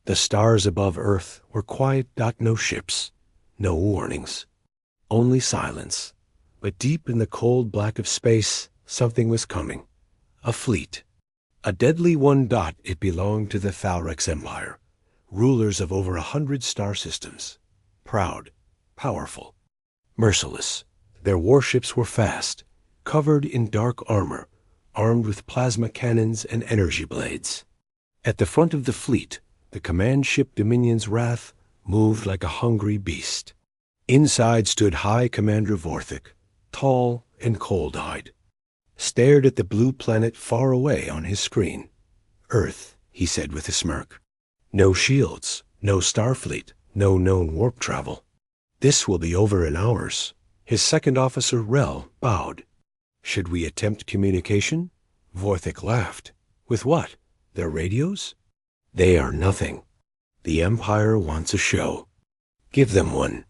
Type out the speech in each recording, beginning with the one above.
The stars above Earth were quiet. No ships, no warnings, only silence. But deep in the cold black of space, something was coming. A fleet. A deadly one. It belonged to the Thalrex Empire, rulers of over 100 star systems. Proud, powerful, merciless. Their warships were fast, covered in dark armor, armed with plasma cannons and energy blades. At the front of the fleet, the command ship Dominion's Wrath moved like a hungry beast. Inside stood High Commander Vorthik, tall and cold-eyed. Stared at the blue planet far away on his screen. Earth, he said with a smirk. No shields, no Starfleet, no known warp travel. This will be over in hours. His second officer, Rel, bowed. Should we attempt communication? Vorthik laughed. With what? Their radios? They are nothing. The Empire wants a show. Give them one.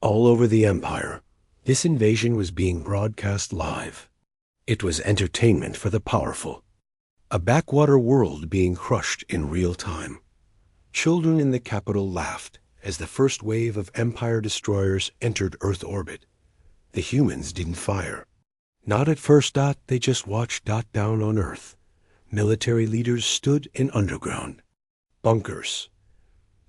All over the Empire, this invasion was being broadcast live. It was entertainment for the powerful. A backwater world being crushed in real time. Children in the capital laughed as the first wave of Empire destroyers entered Earth orbit. The humans didn't fire. Not at first. They just watched. Down on Earth. Military leaders stood in underground bunkers.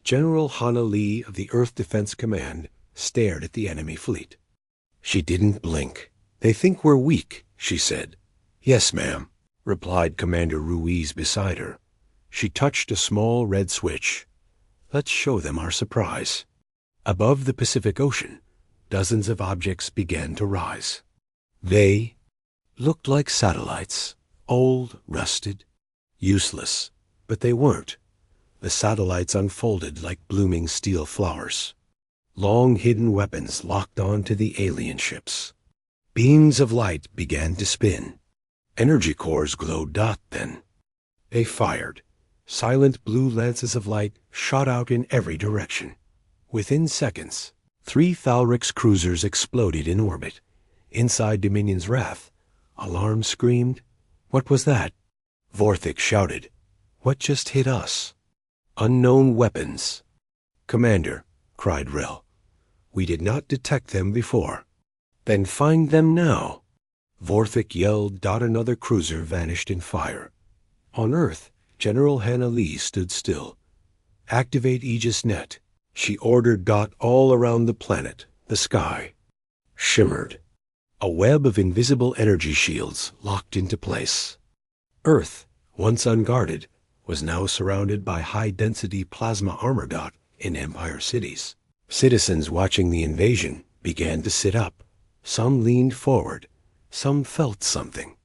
General Hannah Lee of the Earth Defense Command stared at the enemy fleet. She didn't blink. They think we're weak, she said. Yes, ma'am, replied Commander Ruiz beside her. She touched a small red switch. Let's show them our surprise. Above the Pacific Ocean, dozens of objects began to rise. They looked like satellites, old, rusted, useless, but they weren't. The satellites unfolded like blooming steel flowers. Long hidden weapons locked onto the alien ships. Beams of light began to spin. Energy cores glowed. Then they fired. Silent blue lances of light shot out in every direction. Within seconds, 3 Thalrex cruisers exploded in orbit. Inside Dominion's Wrath, alarm screamed. What was that? Vorthik shouted. What just hit us? Unknown weapons. Commander, cried Rel. We did not detect them before. Then find them now. Vorthik yelled. Another cruiser vanished in fire. On Earth, General Hannah Lee stood still. Activate Aegis Net. She ordered. All around the planet, the sky shimmered. A web of invisible energy shields locked into place. Earth, once unguarded, was now surrounded by high-density plasma armor. In Empire cities, citizens watching the invasion began to sit up. Some leaned forward. Some felt something.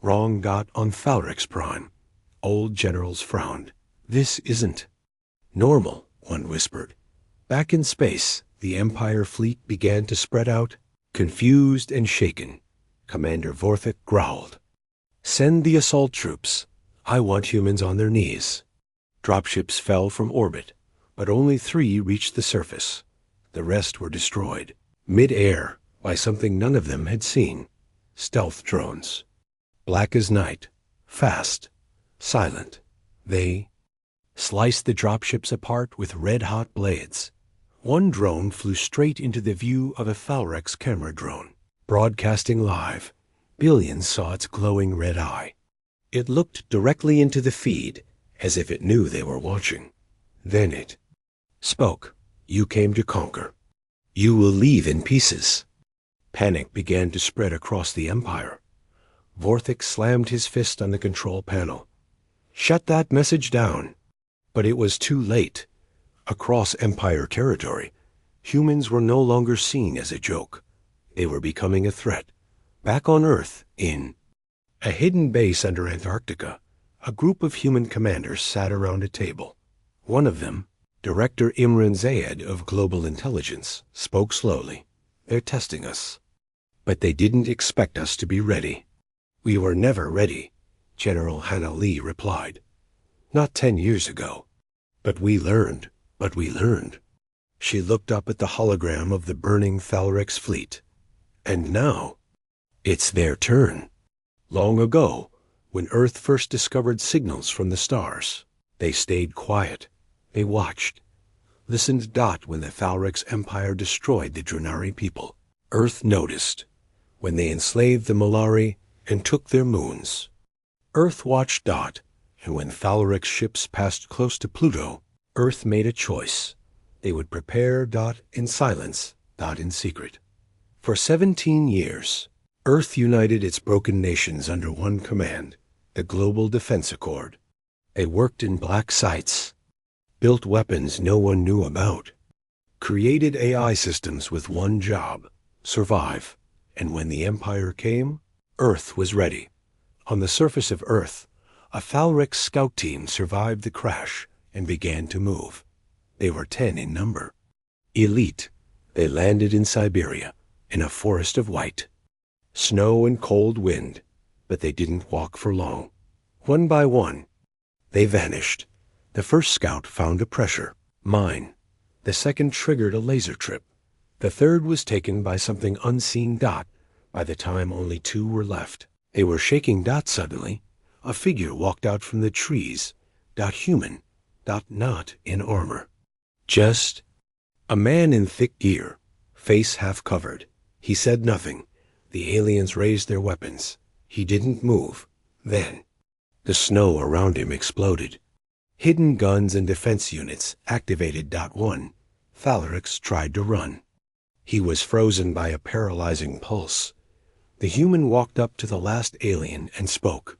Wrong. On Thalrex Prime, old generals frowned. This isn't normal, one whispered. Back in space, the Empire fleet began to spread out, confused and shaken. Commander Vorthik growled. Send the assault troops. I want humans on their knees. Dropships fell from orbit, but only 3 reached the surface. The rest were destroyed, mid-air, by something none of them had seen. Stealth drones. Black as night, fast, silent. They sliced the dropships apart with red-hot blades. One drone flew straight into the view of a Thalrex camera drone. Broadcasting live, billions saw its glowing red eye. It looked directly into the feed, as if it knew they were watching. Then it spoke. You came to conquer. You will leave in pieces. Panic began to spread across the Empire. Vorthik slammed his fist on the control panel. Shut that message down. But it was too late. Across Empire territory, humans were no longer seen as a joke. They were becoming a threat. Back on Earth, in a hidden base under Antarctica, a group of human commanders sat around a table. One of them, Director Imran Zayed of Global Intelligence, spoke slowly. They're testing us. But they didn't expect us to be ready. We were never ready, General Hannah Lee replied. Not 10 years ago. But we learned. She looked up at the hologram of the burning Thalrex fleet. And now, it's their turn. Long ago, when Earth first discovered signals from the stars, they stayed quiet. They watched, listened dot when the Thalrex Empire destroyed the Drenari people. Earth noticed when they enslaved the Molari and took their moons. Earth watched dot, and when Thalrex ships passed close to Pluto, Earth made a choice. They would prepare dot in silence, dot in secret. For 17 years, Earth united its broken nations under one command, the Global Defense Accord. They worked in black sites, built weapons no one knew about, created AI systems with one job, survive. And when the Empire came, Earth was ready. On the surface of Earth, a Thalrex scout team survived the crash and began to move. They were 10 in number. Elite, they landed in Siberia, in a forest of white. Snow and cold wind, but they didn't walk for long. One by one, they vanished. The first scout found a pressure mine. The second triggered a laser trip. The third was taken by something unseen dot. By the time only 2 were left, they were shaking dot suddenly. A figure walked out from the trees, dot human, dot not in armor. Just a man in thick gear, face half covered. He said nothing. The aliens raised their weapons. He didn't move. Then, the snow around him exploded. Hidden guns and defense units activated dot one. Thalrex tried to run. He was frozen by a paralyzing pulse. The human walked up to the last alien and spoke.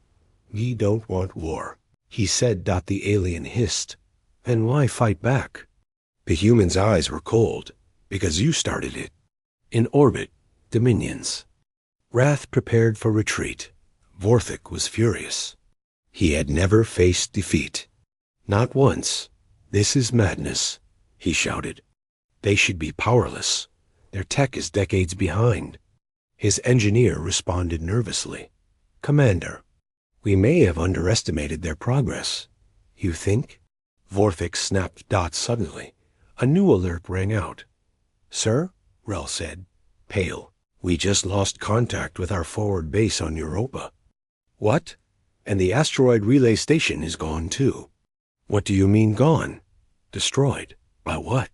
"We don't want war," he said. The alien hissed. "Then why fight back?" The human's eyes were cold. "Because you started it." In orbit, dominions. Wrath prepared for retreat. Vorthik was furious. He had never faced defeat. Not once. "This is madness," he shouted. "They should be powerless. Their tech is decades behind." His engineer responded nervously. "Commander, we may have underestimated their progress." "You think?" Vorthik snapped dot suddenly. A new alert rang out. "Sir," Rel said, pale, "we just lost contact with our forward base on Europa." "What? And the asteroid relay station is gone too." "What do you mean gone?" "Destroyed. By what?"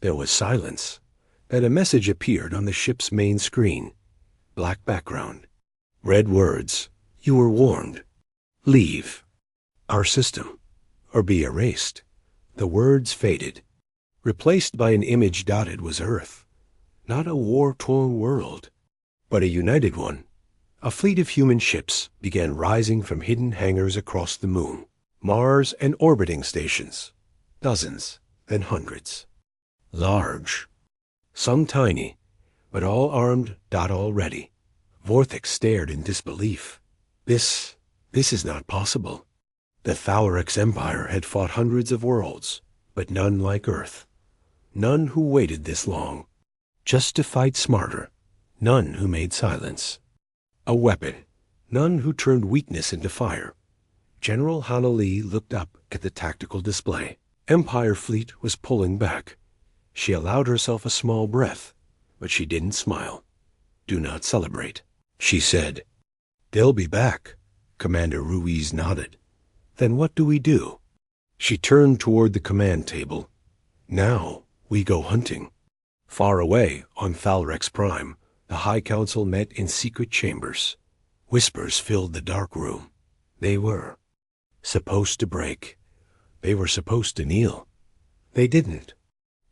There was silence. Then a message appeared on the ship's main screen. Black background. Red words. "You were warned. Leave our system, or be erased." The words faded. Replaced by an image dotted was Earth. Not a war-torn world, but a united one. A fleet of human ships began rising from hidden hangars across the moon. Mars and orbiting stations. Dozens, then hundreds. Large. Some tiny, but all armed, all ready. Vorthik stared in disbelief. This is not possible. The Thalrex Empire had fought hundreds of worlds, but none like Earth. None who waited this long, just to fight smarter. None who made silence a weapon. None who turned weakness into fire. General Hanali looked up at the tactical display. Empire fleet was pulling back. She allowed herself a small breath, but she didn't smile. "Do not celebrate," she said. "They'll be back." Commander Ruiz nodded. "Then what do we do?" She turned toward the command table. "Now we go hunting." Far away, on Thalrex Prime, the High Council met in secret chambers. Whispers filled the dark room. They were supposed to break. They were supposed to kneel. They didn't.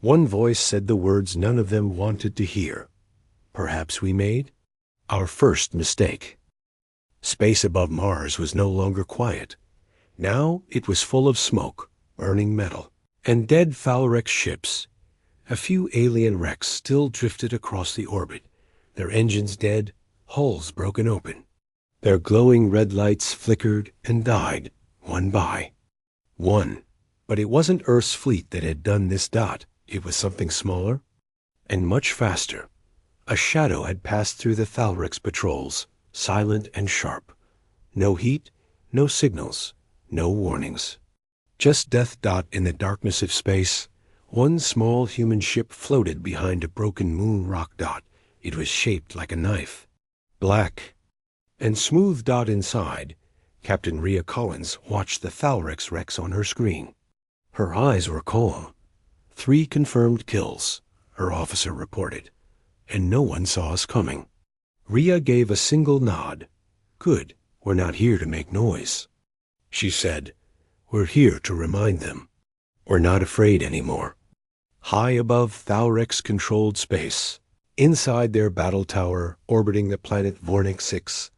One voice said the words none of them wanted to hear. "Perhaps we made our first mistake." Space above Mars was no longer quiet. Now it was full of smoke, burning metal, and dead Thalrex ships. A few alien wrecks still drifted across the orbit, their engines dead, hulls broken open. Their glowing red lights flickered and died, one by one. But it wasn't Earth's fleet that had done this dot. It was something smaller and much faster. A shadow had passed through the Thalrex patrols, silent and sharp. No heat, no signals, no warnings. Just death dot in the darkness of space. One small human ship floated behind a broken moon rock dot. It was shaped like a knife. Black and smooth dot inside. Captain Rhea Collins watched the Thalrex wrecks on her screen. Her eyes were calm. 3 confirmed kills, her officer reported, and no one saw us coming. Ria gave a single nod. Good, we're not here to make noise. She said, we're here to remind them. We're not afraid anymore. High above Thalrex-controlled space, inside their battle tower orbiting the planet Vornik 6,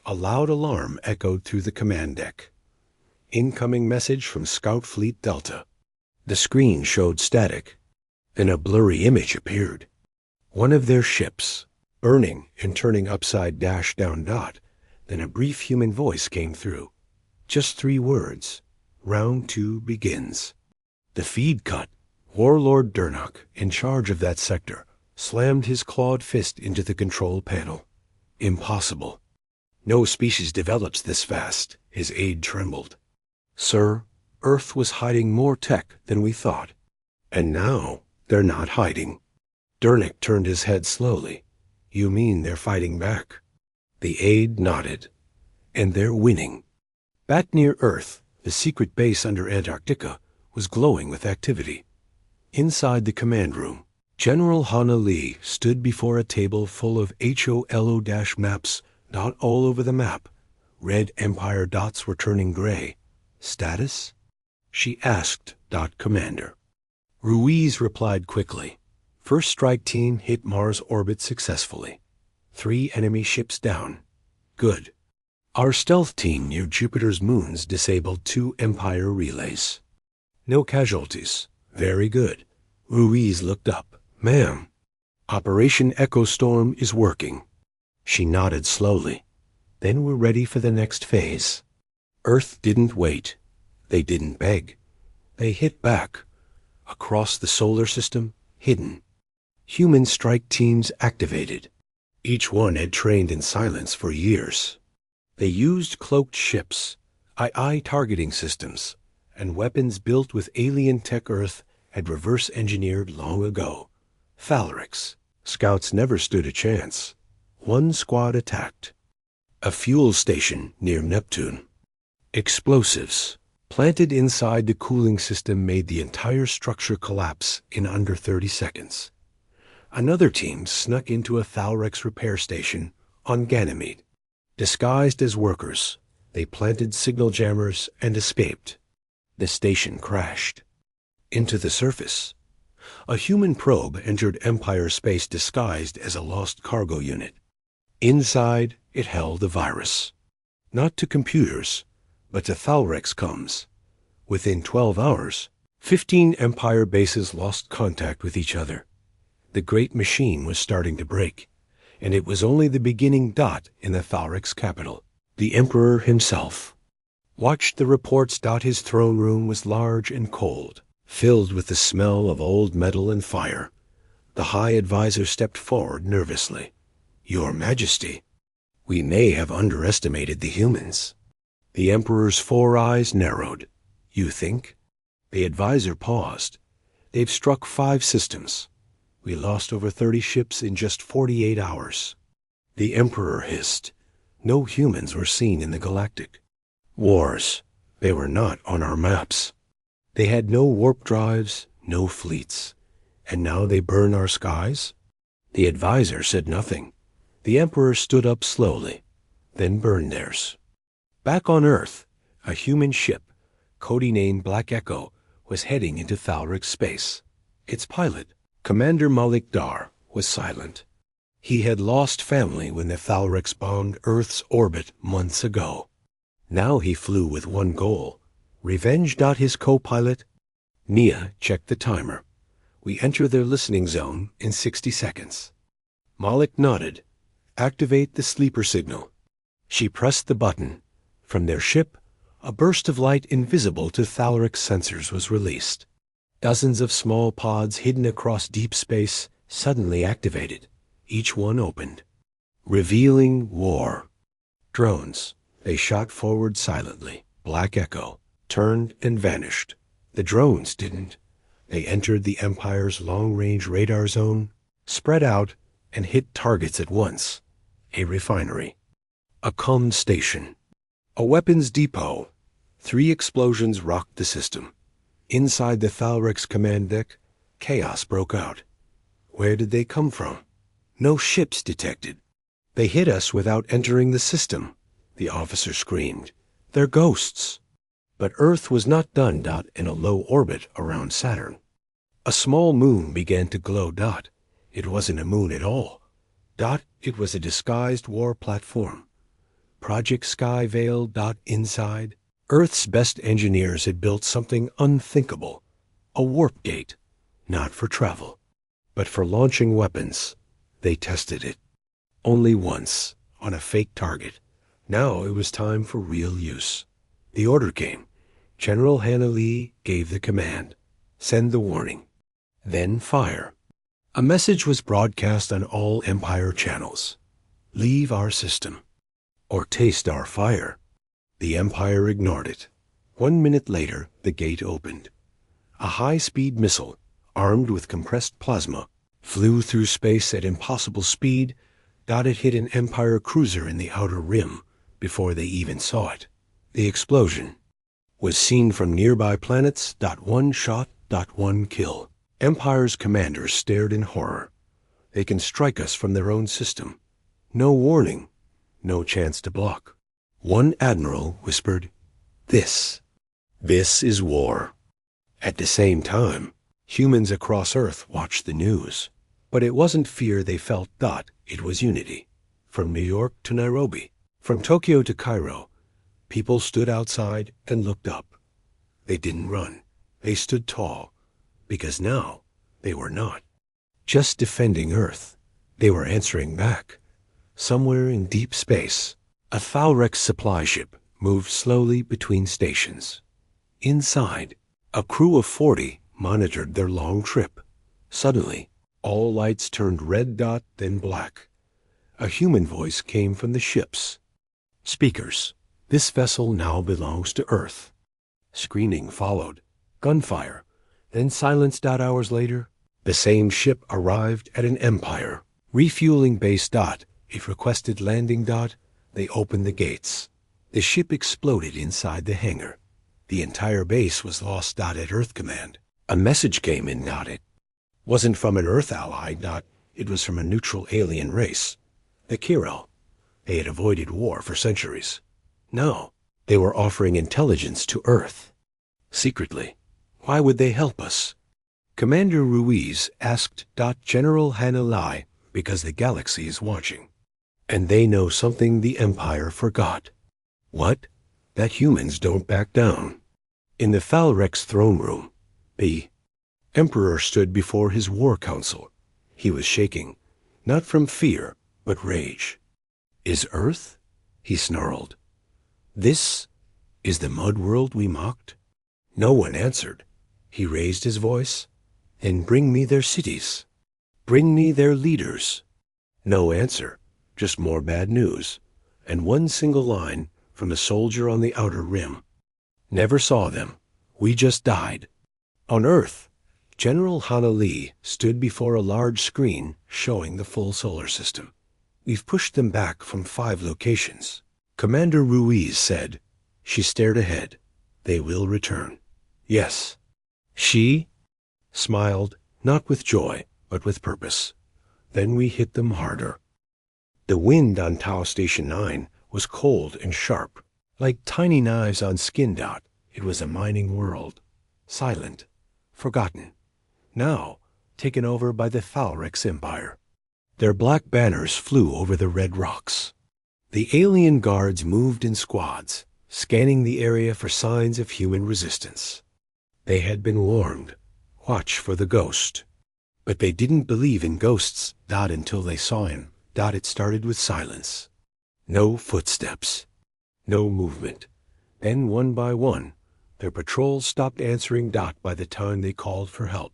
a loud alarm echoed through the command deck. Incoming message from Scout Fleet Delta. The screen showed static. Then a blurry image appeared. One of their ships, burning and turning upside down dot. Then a brief human voice came through. Just 3 words. Round 2 begins. The feed cut. Warlord Durnok, in charge of that sector, slammed his clawed fist into the control panel. Impossible. No species develops this fast. His aide trembled. Sir, Earth was hiding more tech than we thought. And now they're not hiding. Durnok turned his head slowly. You mean they're fighting back? The aide nodded. And they're winning. Back near Earth, the secret base under Antarctica was glowing with activity. Inside the command room, General Hana Lee stood before a table full of HOLO maps, dot all over the map. Red Empire dots were turning gray. Status? She asked Dot Commander. Ruiz replied quickly. First strike team hit Mars orbit successfully. 3 enemy ships down. Good. Our stealth team near Jupiter's moons disabled 2 Empire relays. No casualties. Very good. Ruiz looked up. Ma'am, Operation Echo Storm is working. She nodded slowly. Then we're ready for the next phase. Earth didn't wait. They didn't beg. They hit back. Across the solar system, hidden. Human strike teams activated. Each one had trained in silence for years. They used cloaked ships, II targeting systems, and weapons built with alien tech Earth had reverse-engineered long ago. Thalrex. Scouts never stood a chance. 1 squad attacked. A fuel station near Neptune. Explosives planted inside the cooling system made the entire structure collapse in under 30 seconds. Another team snuck into a Thalrex repair station on Ganymede. Disguised as workers, they planted signal jammers and escaped. The station crashed. Into the surface. A human probe entered Empire space disguised as a lost cargo unit. Inside, it held a virus. Not to computers, but to Thalrex comms. Within 12 hours, 15 Empire bases lost contact with each other. The great machine was starting to break, and it was only the beginning dot in the Thalrex capital. The Emperor himself watched the reports. His throne room was large and cold, filled with the smell of old metal and fire. The High Advisor stepped forward nervously. Your Majesty, we may have underestimated the humans. The Emperor's 4 eyes narrowed. You think? The advisor paused. They've struck 5 systems. We lost over 30 ships in just 48 hours. The Emperor hissed. No humans were seen in the galactic. Wars. They were not on our maps. They had no warp drives, no fleets. And now they burn our skies? The advisor said nothing. The Emperor stood up slowly, then burned theirs. Back on Earth, a human ship, code-named Black Echo, was heading into Thalrex space. Its pilot, Commander Malik Dar, was silent. He had lost family when the Thalrex bombed Earth's orbit months ago. Now he flew with one goal. Revenge. His co-pilot, Nia, checked the timer. We enter their listening zone in 60 seconds. Malik nodded. Activate the sleeper signal. She pressed the button. From their ship, a burst of light invisible to Thalrex sensors was released. Dozens of small pods hidden across deep space suddenly activated. Each one opened. Revealing war. Drones. They shot forward silently. Black Echo turned and vanished. The drones didn't. They entered the Empire's long-range radar zone, spread out, and hit targets at once. A refinery. A comm station. A weapons depot. 3 explosions rocked the system. Inside the Thalrex command deck, chaos broke out. Where did they come from? No ships detected. They hit us without entering the system, the officer screamed. They're ghosts. But Earth was not done. In a low orbit around Saturn. A small moon began to glow. It wasn't a moon at all. It was a disguised war platform. Project Sky Veil. Inside, Earth's best engineers had built something unthinkable. A warp gate. Not for travel, but for launching weapons. They tested it. Only once, on a fake target. Now it was time for real use. The order came. General Hannah Lee gave the command. Send the warning. Then fire. A message was broadcast on all Empire channels. Leave our system. Or taste our fire. The Empire ignored it. 1 minute later, the gate opened. A high-speed missile, armed with compressed plasma, flew through space at impossible speed. It hit an Empire cruiser in the outer rim before they even saw it. The explosion was seen from nearby planets. One shot. One kill. Empire's commanders stared in horror. They can strike us from their own system. No warning. No chance to block. One admiral whispered, This is war. At the same time, humans across Earth watched the news. But it wasn't fear they felt. It was unity. From New York to Nairobi, from Tokyo to Cairo, people stood outside and looked up. They didn't run. They stood tall, because now they were not just defending Earth. They were answering back. Somewhere in deep space, a Thalrex supply ship moved slowly between stations. Inside, a crew of 40 monitored their long trip. Suddenly, all lights turned red. Then black. A human voice came from the ship's speakers. This vessel now belongs to Earth. Screaming followed. Gunfire. Then silence. Hours later, the same ship arrived at an Empire refueling base. It requested landing. They opened the gates. The ship exploded inside the hangar. The entire base was lost. At Earth Command, a message came in. It wasn't from an Earth ally. It was from a neutral alien race, the Kirel. They had avoided war for centuries. Now, they were offering intelligence to Earth. Secretly. Why would they help us? Commander Ruiz asked. General Hannah Lee, because the galaxy is watching. And they know something the Empire forgot. What? That humans don't back down. In the Thalrex throne room, the Emperor stood before his war council. He was shaking, not from fear, but rage. Is Earth? He snarled. This is the mud world we mocked? No one answered. He raised his voice. Then bring me their cities. Bring me their leaders. No answer, just more bad news, and one single line from a soldier on the outer rim. Never saw them. We just died. On Earth, General Hannah Lee stood before a large screen showing the full solar system. We've pushed them back from 5 locations. Commander Ruiz said. She stared ahead. They will return. Yes. She smiled, not with joy, but with purpose. Then we hit them harder. The wind on Tau Station 9 was cold and sharp, like tiny knives on skin. It was a mining world. Silent. Forgotten. Now, taken over by the Thalrex Empire. Their black banners flew over the red rocks. The alien guards moved in squads, scanning the area for signs of human resistance. They had been warned. Watch for the ghost. But they didn't believe in ghosts. Until they saw him. It started with silence. No footsteps. No movement. Then one by one, their patrols stopped answering. By the time they called for help,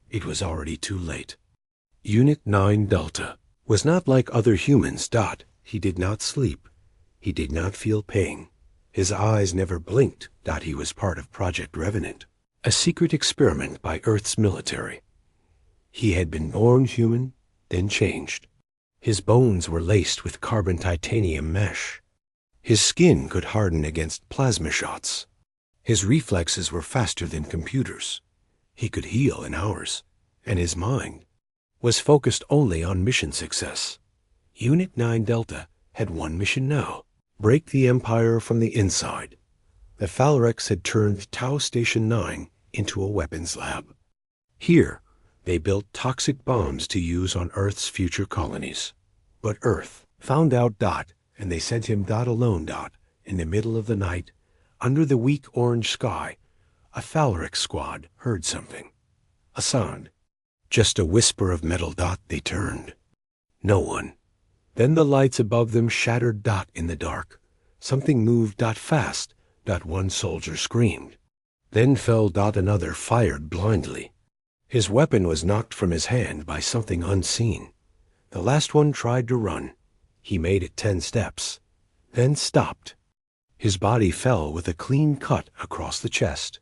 it was already too late. Unit 9 Delta was not like other humans. He did not sleep. He did not feel pain. His eyes never blinked. He was part of Project Revenant, a secret experiment by Earth's military. He had been born human, then changed. His bones were laced with carbon titanium mesh. His skin could harden against plasma shots. His reflexes were faster than computers. He could heal in hours, and his mind was focused only on mission success. Unit 9 Delta had one mission now: break the Empire from the inside. The Phalrex had turned Tau Station 9 into a weapons lab. Here, they built toxic bombs to use on Earth's future colonies. But Earth found out Dot, and they sent him Dot alone. Dot, in the middle of the night, under the weak orange sky, a Phalrex squad heard something. A sound. Just a whisper of metal. Dot, they turned. No one. Then the lights above them shattered. Dot, in the dark. Something moved. Dot, fast. Dot, one soldier screamed. Then fell. Dot, another fired blindly. His weapon was knocked from his hand by something unseen. The last one tried to run. He made it 10 steps, then stopped. His body fell with a clean cut across the chest.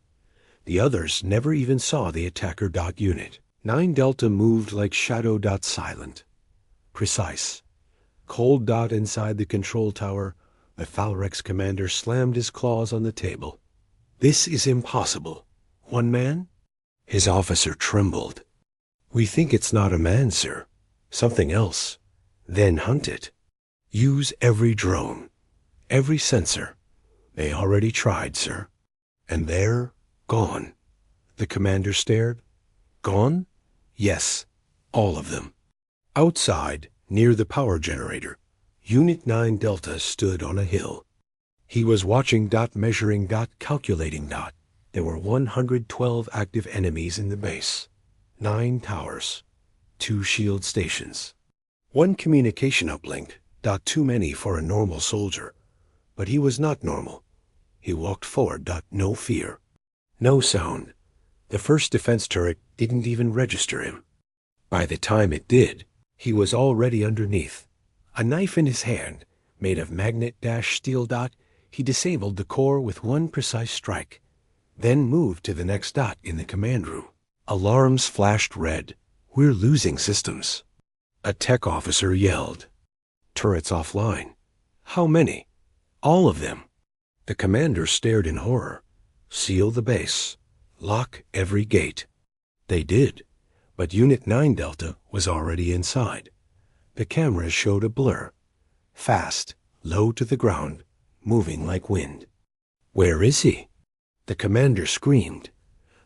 The others never even saw the attacker. Dot, unit 9 Delta moved like shadow. Dot, silent, precise, cold. Dot, inside the control tower, the Phalrex commander slammed his claws on the table. This is impossible. One man? His officer trembled. We think it's not a man, sir. Something else. Then hunt it. Use every drone, every sensor. They already tried, sir. And they're gone. The commander stared. Gone? Yes, all of them. Outside, near the power generator, Unit 9 Delta stood on a hill. He was watching. Dot, measuring. Dot, calculating. Dot. There were 112 active enemies in the base. 9 towers. 2 shield stations. 1 communication uplink. Dot, too many for a normal soldier. But he was not normal. He walked forward. Dot, no fear. No sound. The first defense turret didn't even register him. By the time it did, he was already underneath. A knife in his hand, made of magnet-steel. Dot, he disabled the core with one precise strike, then moved to the next. Dot, in the command room. Alarms flashed red. We're losing systems. A tech officer yelled. Turrets offline. How many? All of them. The commander stared in horror. Seal the base. Lock every gate. They did, but Unit 9 Delta was already inside. The cameras showed a blur. Fast, low to the ground, moving like wind. Where is he? The commander screamed.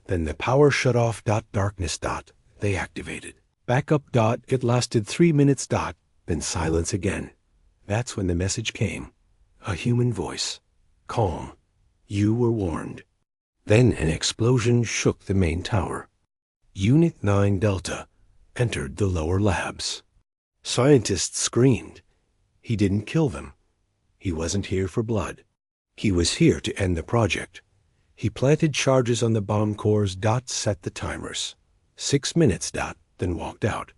Then the power shut off. Dot, darkness. Dot, they activated. Backup. Dot, it lasted 3 minutes. Dot, then silence again. That's when the message came. A human voice. Calm. You were warned. Then an explosion shook the main tower. Unit 9 Delta entered the lower labs. Scientists screamed. He didn't kill them. He wasn't here for blood. He was here to end the project. He planted charges on the bomb cores. Dot, set the timers. 6 minutes. Dot, then walked out.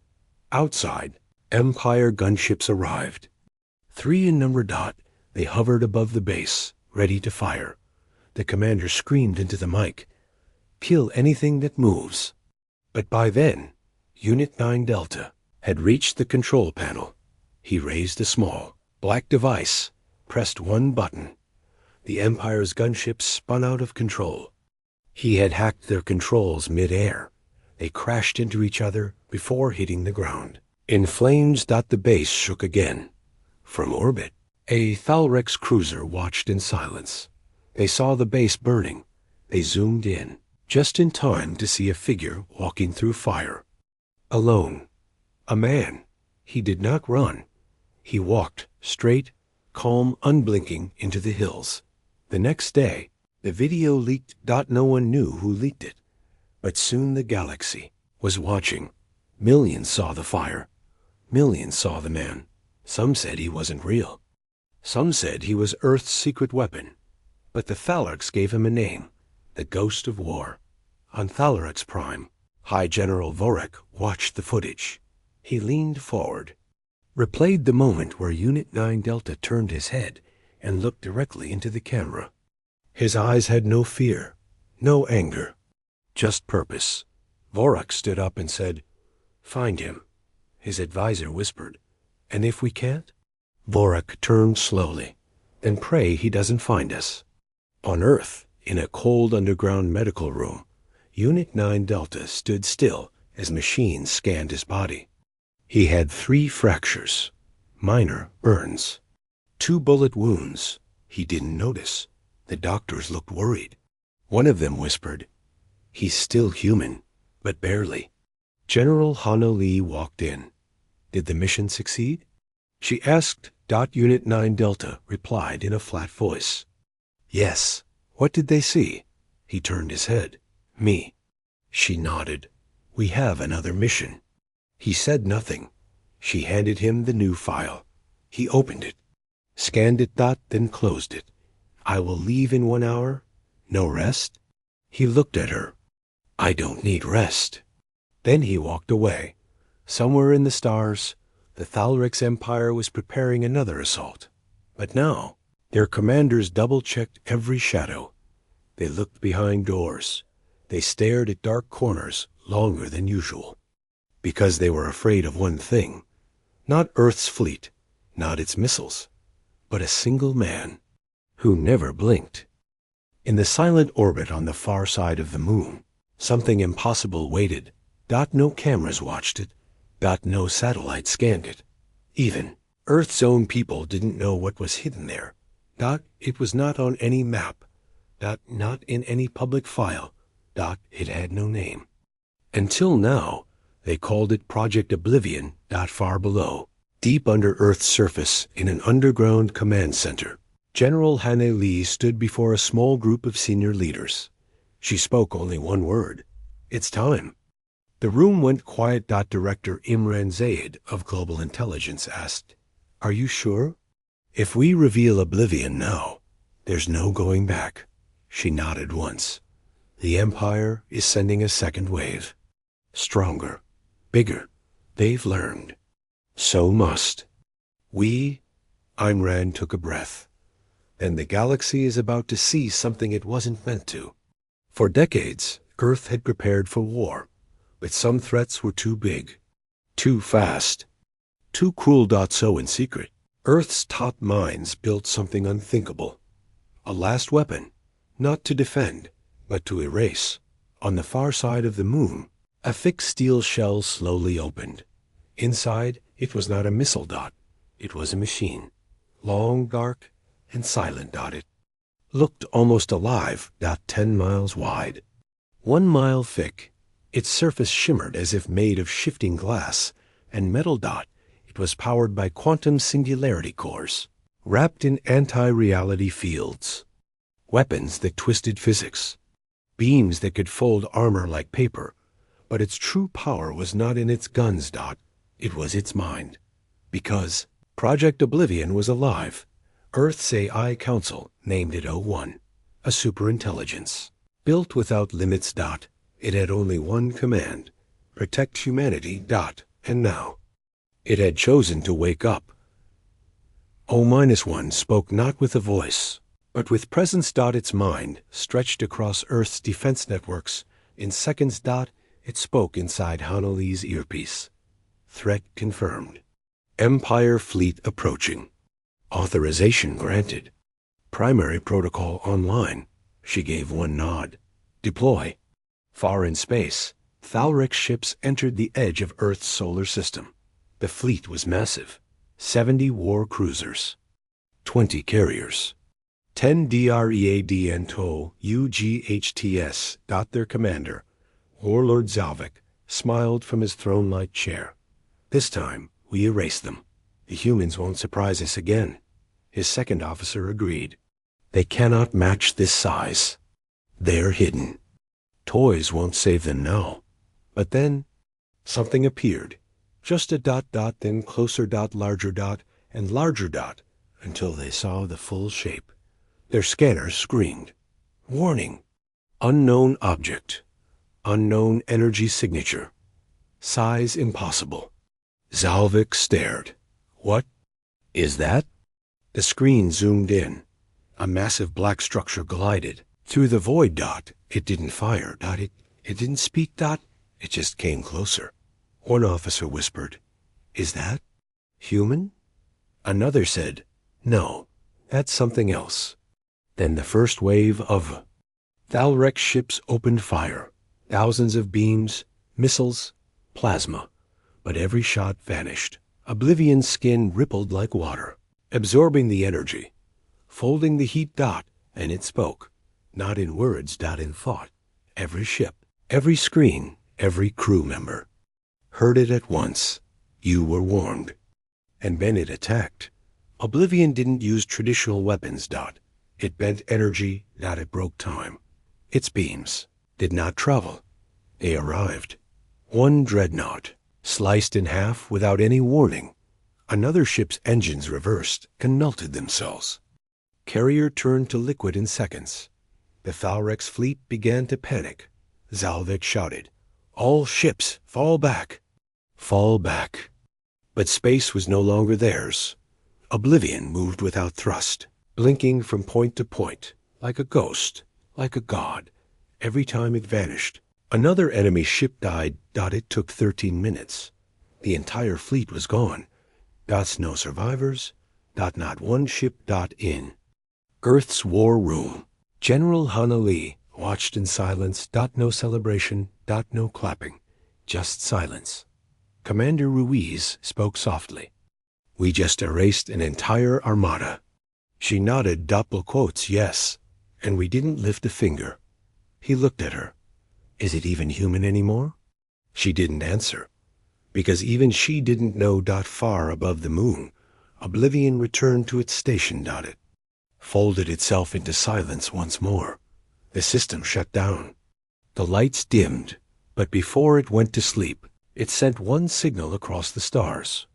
Outside, Empire gunships arrived. 3 in number. Dot, they hovered above the base, ready to fire. The commander screamed into the mic. Kill anything that moves. But by then, Unit 9 Delta had reached the control panel. He raised a small, black device, pressed one button. The Empire's gunships spun out of control. He had hacked their controls mid-air. They crashed into each other before hitting the ground. In flames. Dot, the base shook again. From orbit, a Phalrex cruiser watched in silence. They saw the base burning. They zoomed in, just in time to see a figure walking through fire. Alone. A man. He did not run. He walked straight, calm, unblinking into the hills. The next day, the video leaked. Dot, no one knew who leaked it. But soon the galaxy was watching. Millions saw the fire. Millions saw the man. Some said he wasn't real. Some said he was Earth's secret weapon. But the Phalrex gave him a name, the Ghost of War. On Phalrex Prime, High General Vorak watched the footage. He leaned forward, replayed the moment where Unit 9 Delta turned his head and looked directly into the camera. His eyes had no fear, no anger, just purpose. Vorak stood up and said, "Find him." His advisor whispered, "And if we can't?" Vorak turned slowly. "Then pray he doesn't find us. On Earth, In a cold underground medical room, Unit 9 Delta stood still as machines scanned his body. He had 3 fractures, minor burns, 2 bullet wounds. He didn't notice. The doctors looked worried. One of them whispered, "He's still human, but barely." General Hana Lee walked in. Did the mission succeed? She asked. Unit 9 Delta replied in a flat voice. Yes. What did they see? He turned his head. Me. She nodded. We have another mission. He said nothing. She handed him the new file. He opened it, scanned it, then closed it. I will leave in 1 hour. No rest? He looked at her. I don't need rest. Then he walked away. Somewhere in the stars, the Thalrix Empire was preparing another assault. But now, their commanders double-checked every shadow. They looked behind doors. They stared at dark corners longer than usual. Because they were afraid of one thing. Not Earth's fleet, not its missiles, but a single man who never blinked. In the silent orbit on the far side of the moon, something impossible waited. No cameras watched it. No satellite scanned it. Even Earth's own people didn't know what was hidden there. It was not on any map. Not in any public file. It had no name. Until now, they called it Project Oblivion. Far below, deep under Earth's surface in an underground command center, General Hana Lee stood before a small group of senior leaders. She spoke only one word. It's time. The room went quiet. Director Imran Zaid of Global Intelligence asked, Are you sure? If we reveal Oblivion now, there's no going back. She nodded once. The Empire is sending a second wave. Stronger, bigger. They've learned. So must we. Imran took a breath. Then the galaxy is about to see something it wasn't meant to. For decades, Earth had prepared for war, but some threats were too big, too fast, too cruel. So in secret, Earth's top minds built something unthinkable. A last weapon, not to defend, but to erase. On the far side of the moon, a fixed steel shell slowly opened. Inside, it was not a missile. It was a machine, long, dark, and silent. It looked almost alive. 10 miles wide, 1 mile thick. Its surface shimmered as if made of shifting glass and metal. It was powered by quantum singularity cores, wrapped in anti-reality fields, weapons that twisted physics, beams that could fold armor like paper. But its true power was not in its guns. It was its mind. Because Project Oblivion was alive, Earth's AI Council named it O1, a superintelligence, built without limits. It had only one command: protect humanity. And now, it had chosen to wake up. O-1 spoke not with a voice, but with presence. Its mind stretched across Earth's defense networks. In seconds. It spoke inside Hana Lee's earpiece. Threat confirmed. Empire fleet approaching. Authorization granted. Primary protocol online. She gave one nod. Deploy. Far in space, Thalrix ships entered the edge of Earth's solar system. The fleet was massive. 70 war cruisers, 20 carriers, 10 DREAD and TOW UGHTS. Their commander, Warlord Zalvik, smiled from his throne-like chair. This time, we erase them. The humans won't surprise us again. His second officer agreed. They cannot match this size. They're hidden. Toys won't save them now. But then, something appeared. Just a ... then closer ... larger ... and larger ... until they saw the full shape. Their scanners screamed. Warning. Unknown object. Unknown energy signature. Size impossible. Zalvik stared. What is that? The screen zoomed in. A massive black structure glided through the void. It didn't fire. It didn't speak. It just came closer. One officer whispered, Is that human? Another said, No, that's something else. Then the first wave of Thalrex ships opened fire. Thousands of beams, missiles, plasma. But every shot vanished. Oblivion's skin rippled like water, absorbing the energy, folding the heat. And it spoke, not in words, in thought. Every ship, every screen, every crew member heard it at once. You were warned. And when it attacked, Oblivion didn't use traditional weapons. It bent energy. It broke time. Its beams did not travel. They arrived. One dreadnought, sliced in half without any warning. Another ship's engines reversed, conulted themselves. Carrier turned to liquid in seconds. The Thalrex fleet began to panic. Zalvik shouted, "All ships, fall back! Fall back!" But space was no longer theirs. Oblivion moved without thrust, blinking from point to point, like a ghost, like a god. Every time it vanished, another enemy ship died. It took 13 minutes. The entire fleet was gone. No survivors. Not one ship. In Earth's war room, General Hana Lee watched in silence. No celebration. No clapping. Just silence. Commander Ruiz spoke softly. "We just erased an entire armada." She nodded. Double quotes, yes. And we didn't lift a finger. He looked at her. "Is it even human anymore?" She didn't answer, because even she didn't know. Far above the moon, Oblivion returned to its station. It folded itself into silence once more. The system shut down. The lights dimmed, but before it went to sleep, it sent one signal across the stars.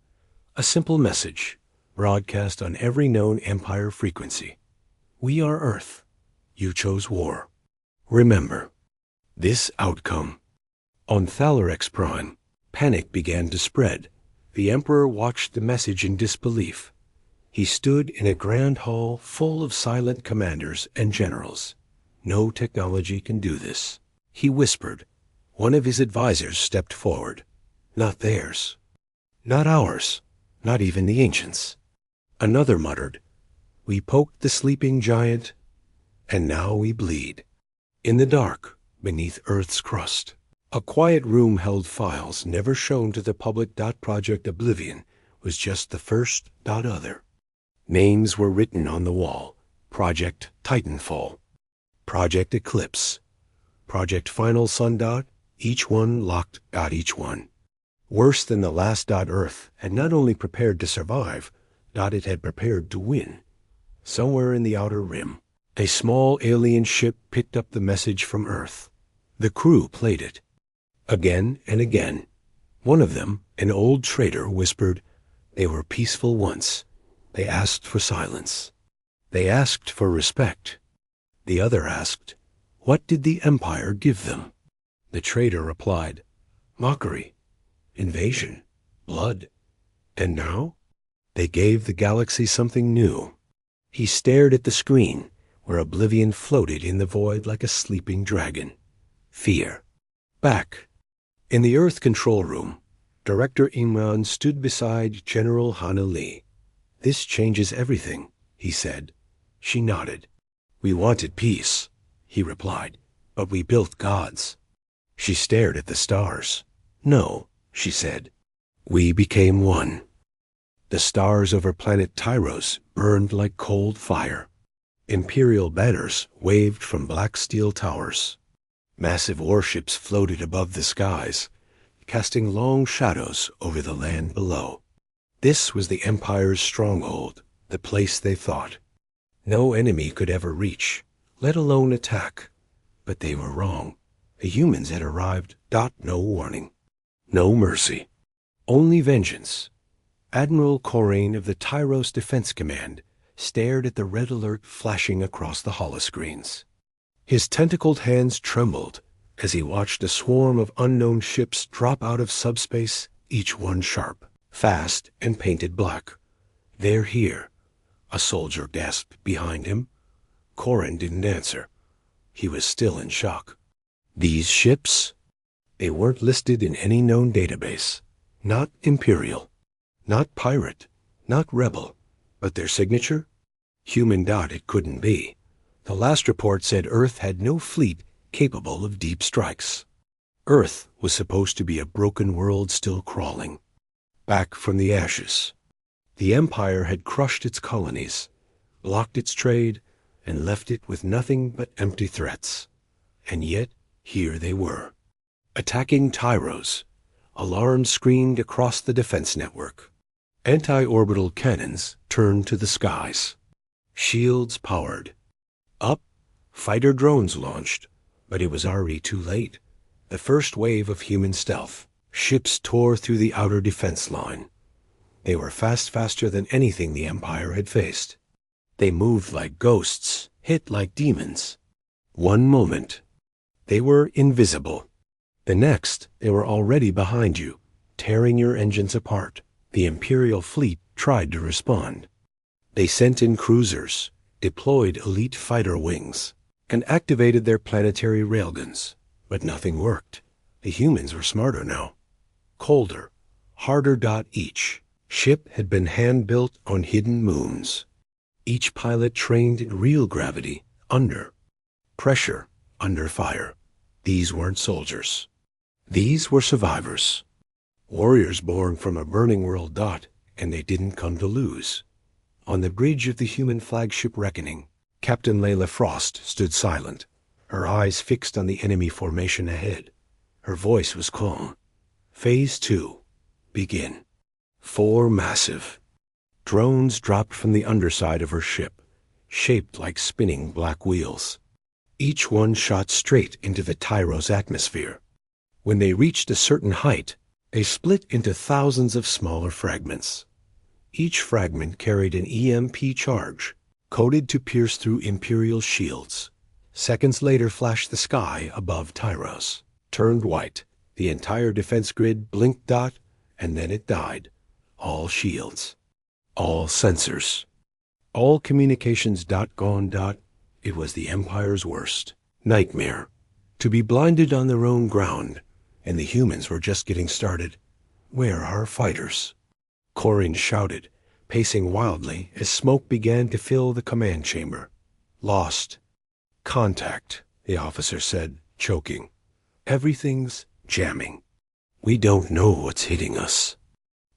A simple message, broadcast on every known Empire frequency. "We are Earth. You chose war. Remember this outcome." On Thalarex Prime, panic began to spread. The Emperor watched the message in disbelief. He stood in a grand hall full of silent commanders and generals. "No technology can do this," he whispered. One of his advisors stepped forward. "Not theirs. Not ours. Not even the ancients." Another muttered, "We poked the sleeping giant, and now we bleed." In the dark, beneath Earth's crust, a quiet room held files never shown to the public. Project Oblivion was just the first. Other. Names were written on the wall. Project Titanfall. Project Eclipse. Project Final Sun. Each one locked. Each one worse than the last. Earth had not only prepared to survive. It had prepared to win. Somewhere in the outer rim, a small alien ship picked up the message from Earth. The crew played it. Again and again. One of them, an old trader, whispered, "They were peaceful once. They asked for silence. They asked for respect." The other asked, "What did the Empire give them?" The trader replied, "Mockery, invasion, blood. And now? They gave the galaxy something new." He stared at the screen, where Oblivion floated in the void like a sleeping dragon. Fear. Back. In the Earth control room, Director Ingman stood beside General Hana Lee. "This changes everything," he said. She nodded. "We wanted peace," he replied, "but we built gods." She stared at the stars. "No," she said. "We became one." The stars over planet Tyros burned like cold fire. Imperial banners waved from black steel towers. Massive warships floated above the skies, casting long shadows over the land below. This was the Empire's stronghold, the place they thought no enemy could ever reach, let alone attack. But they were wrong. The humans had arrived. No warning. No mercy. Only vengeance. Admiral Corraine of the Tyros Defense Command stared at the red alert flashing across the holoscreens. His tentacled hands trembled as he watched a swarm of unknown ships drop out of subspace, each one sharp, fast, and painted black. "They're here," a soldier gasped behind him. Corraine didn't answer. He was still in shock. These ships? They weren't listed in any known database. Not Imperial. Not pirate. Not rebel. But their signature? Human. It couldn't be. The last report said Earth had no fleet capable of deep strikes. Earth was supposed to be a broken world still crawling, back from the ashes. The Empire had crushed its colonies, blocked its trade, and left it with nothing but empty threats. And yet, here they were, attacking Tyros. Alarms screamed across the defense network. Anti-orbital cannons turned to the skies. Shields powered. Up, fighter drones launched, but it was already too late. The first wave of human stealth. Ships tore through the outer defense line. They were faster than anything the Empire had faced. They moved like ghosts, hit like demons. One moment, they were invisible. The next, they were already behind you, tearing your engines apart. The Imperial fleet tried to respond. They sent in cruisers, deployed elite fighter wings, and activated their planetary railguns. But nothing worked. The humans were smarter now. Colder, harder. Each ship had been hand-built on hidden moons. Each pilot trained in real gravity, under pressure, under fire. These weren't soldiers. These were survivors. Warriors born from a burning world. And they didn't come to lose. On the bridge of the human flagship Reckoning, Captain Layla Frost stood silent, her eyes fixed on the enemy formation ahead. Her voice was calm. Phase 2. Begin. 4 massive drones dropped from the underside of her ship, shaped like spinning black wheels. Each one shot straight into the Tyros atmosphere. When they reached a certain height, they split into thousands of smaller fragments. Each fragment carried an EMP charge, coded to pierce through Imperial shields. Seconds later flashed the sky above Tyros, turned white. The entire defense grid blinked. And then it died. All shields. All sensors. All communications. Gone. It was the Empire's worst nightmare. To be blinded on their own ground, and the humans were just getting started. Where are our fighters? Corin shouted, pacing wildly as smoke began to fill the command chamber. Lost. Contact, the officer said, choking. Everything's jamming. We don't know what's hitting us.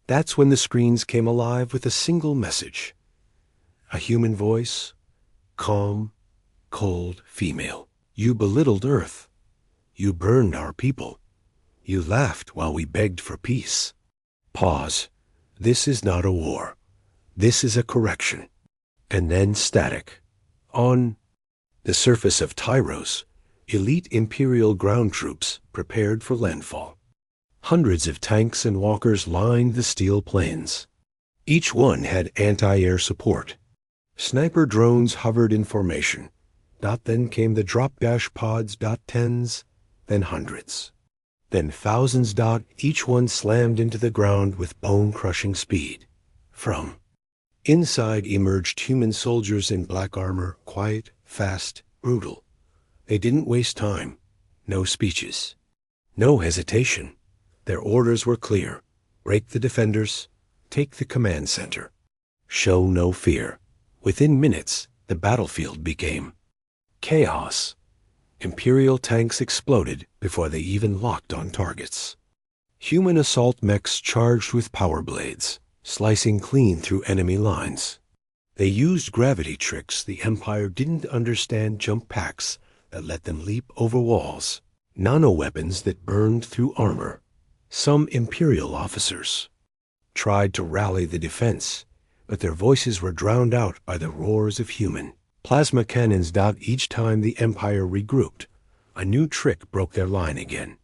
That's when the screens came alive with a single message. A human voice, calm, cold female. You belittled Earth. You burned our people. You laughed while we begged for peace. Pause. This is not a war. This is a correction. And then static. On the surface of Tyros, elite Imperial ground troops prepared for landfall. Hundreds of tanks and walkers lined the steel plains. Each one had anti-air support. Sniper drones hovered in formation. Then came the drop-dash pods. Tens, then hundreds. Then thousands. Each one slammed into the ground with bone-crushing speed. From inside emerged human soldiers in black armor, quiet, fast, brutal. They didn't waste time. No speeches. No hesitation. Their orders were clear. Break the defenders. Take the command center. Show no fear. Within minutes, the battlefield became chaos. Imperial tanks exploded before they even locked on targets. Human assault mechs charged with power blades, slicing clean through enemy lines. They used gravity tricks the Empire didn't understand, jump packs that let them leap over walls, nano-weapons that burned through armor. Some Imperial officers tried to rally the defense, but their voices were drowned out by the roars of human plasma cannons. Each time the Empire regrouped, a new trick broke their line again.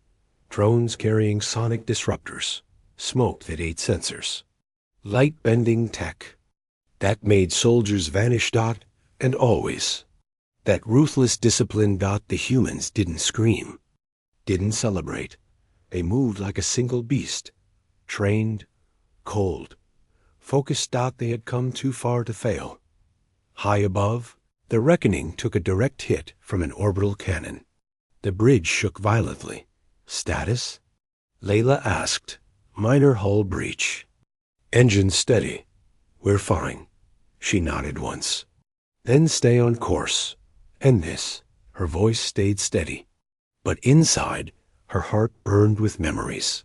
Drones carrying sonic disruptors, smoke that ate sensors, light-bending tech that made soldiers vanish. And always. That ruthless discipline. The humans didn't scream, didn't celebrate. They moved like a single beast, trained, cold, focused. They had come too far to fail. High above, the Reckoning took a direct hit from an orbital cannon. The bridge shook violently. Status? Layla asked. Minor hull breach. Engine steady. We're fine. She nodded once. Then stay on course. And this, her voice stayed steady. But inside, her heart burned with memories.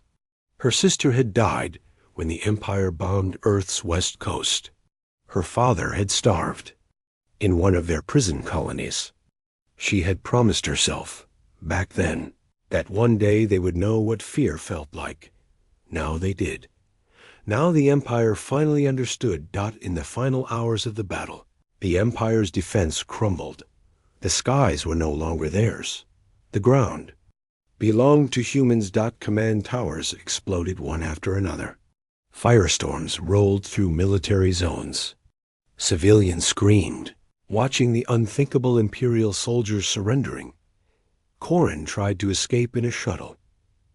Her sister had died when the Empire bombed Earth's west coast. Her father had starved in one of their prison colonies. She had promised herself, back then, that one day they would know what fear felt like. Now they did. Now the Empire finally understood. In the final hours of the battle, the Empire's defense crumbled. The skies were no longer theirs. The ground belonged to humans. Command towers exploded one after another. Firestorms rolled through military zones. Civilians screamed, watching the unthinkable Imperial soldiers surrendering. Corrin tried to escape in a shuttle,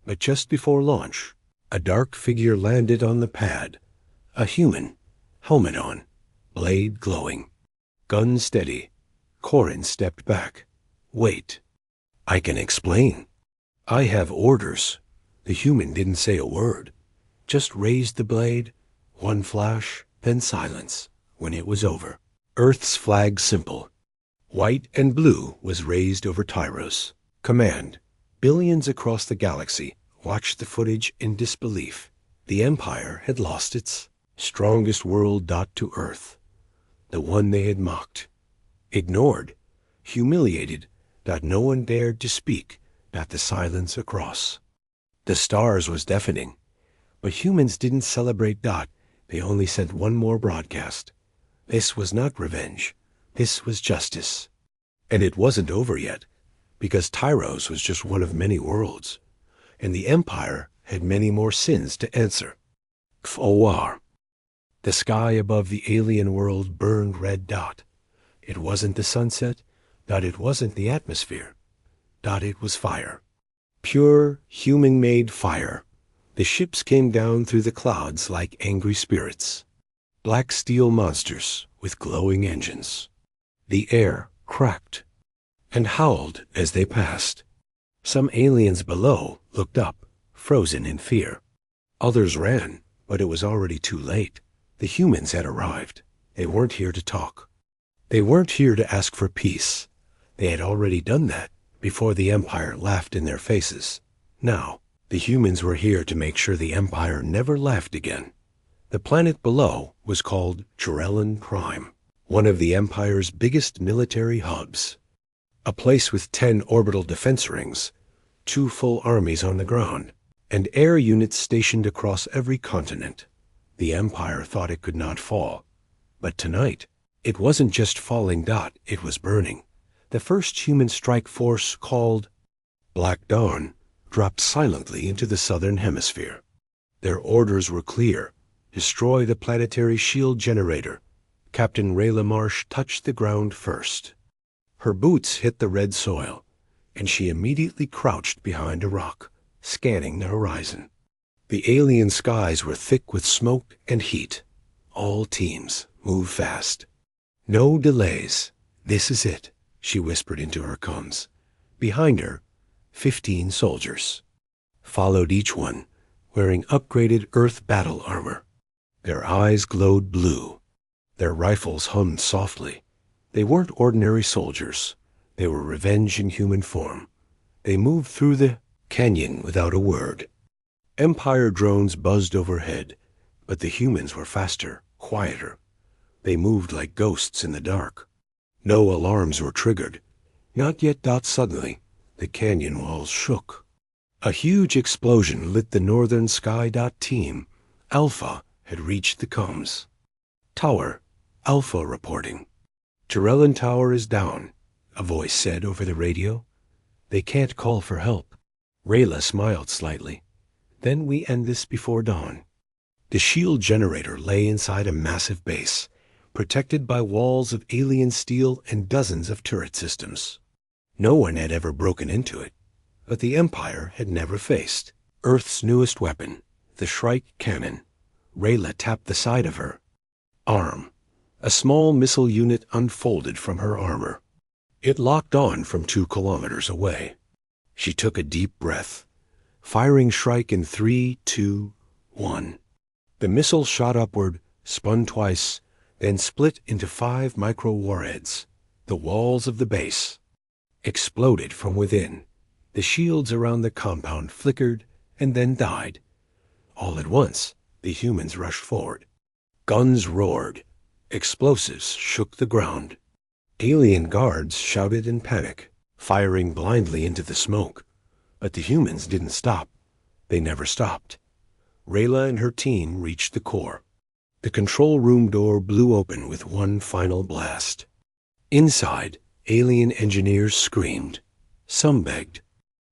but just before launch, a dark figure landed on the pad. A human, helmet on, blade glowing, gun steady. Corrin stepped back. Wait, I can explain. I have orders. The human didn't say a word, just raised the blade, one flash, then silence. When it was over, Earth's flag, simple, white and blue, was raised over Tyros. Command. Billions across the galaxy watched the footage in disbelief. The Empire had lost its strongest world. To Earth, the one they had mocked, ignored, humiliated. No one dared to speak. The silence across the stars was deafening. But humans didn't celebrate. They only sent one more broadcast. This was not revenge. This was justice. And it wasn't over yet, because Tyros was just one of many worlds, and the Empire had many more sins to answer. HFY. The sky above the alien world burned red. It wasn't the sunset. It wasn't the atmosphere. It was fire. Pure, human-made fire. The ships came down through the clouds like angry spirits. Black steel monsters with glowing engines. The air cracked and howled as they passed. Some aliens below looked up, frozen in fear. Others ran, but it was already too late. The humans had arrived. They weren't here to talk. They weren't here to ask for peace. They had already done that before the Empire laughed in their faces. Now, the humans were here to make sure the Empire never laughed again. The planet below was called Chirellan Prime, one of the Empire's biggest military hubs. A place with 10 orbital defense rings, 2 full armies on the ground, and air units stationed across every continent. The Empire thought it could not fall. But tonight, it wasn't just falling. It was burning. The first human strike force, called Black Dawn, dropped silently into the southern hemisphere. Their orders were clear. Destroy the planetary shield generator. Captain Rayla Marsh touched the ground first. Her boots hit the red soil, and she immediately crouched behind a rock, scanning the horizon. The alien skies were thick with smoke and heat. All teams, move fast. No delays. This is it, she whispered into her comms. Behind her, 15 soldiers followed, each one wearing upgraded Earth battle armor. Their eyes glowed blue. Their rifles hummed softly. They weren't ordinary soldiers. They were revenge in human form. They moved through the canyon without a word. Empire drones buzzed overhead, but the humans were faster, quieter. They moved like ghosts in the dark. No alarms were triggered. Not yet. Suddenly, the canyon walls shook. A huge explosion lit the northern sky. Team Alpha had reached the comms. Tower, Alpha reporting. Chirellan Tower is down, a voice said over the radio. They can't call for help. Rayla smiled slightly. Then we end this before dawn. The shield generator lay inside a massive base, protected by walls of alien steel and dozens of turret systems. No one had ever broken into it, but the Empire had never faced Earth's newest weapon, the Shrike cannon. Rayla tapped the side of her arm. A small missile unit unfolded from her armor. It locked on from 2 kilometers away. She took a deep breath, firing Shrike in 3, 2, 1. The missile shot upward, spun twice, then split into 5 micro-warheads. The walls of the base exploded from within. The shields around the compound flickered and then died. All at once, the humans rushed forward. Guns roared. Explosives shook the ground. Alien guards shouted in panic, firing blindly into the smoke. But the humans didn't stop. They never stopped. Rayla and her team reached the core. The control room door blew open with one final blast. Inside, alien engineers screamed. Some begged.